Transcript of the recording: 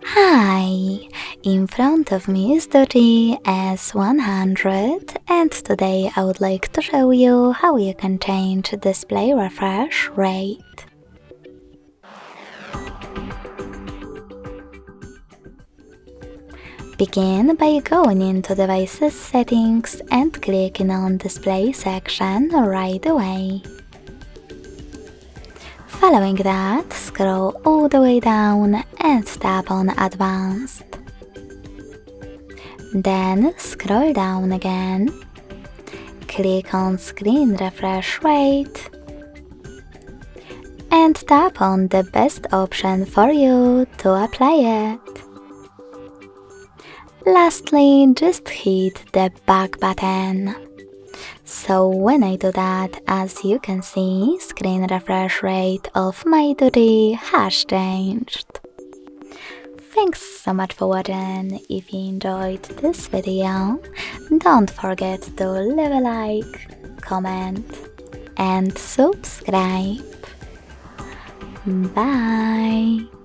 Hi! In front of me is the DOOGEE S100 and today I would like to show you how you can change display refresh rate. Begin by going into Devices Settings and clicking on Display section right away. Following that, scroll all the way down and tap on Advanced. Then scroll down again, click on Screen Refresh Rate and tap on the best option for you to apply it. Lastly, just hit the back button. So when I do that, as you can see, screen refresh rate of my DOOGEE has changed. Thanks so much for watching. If you enjoyed this video, don't forget to leave a like, comment and subscribe. Bye!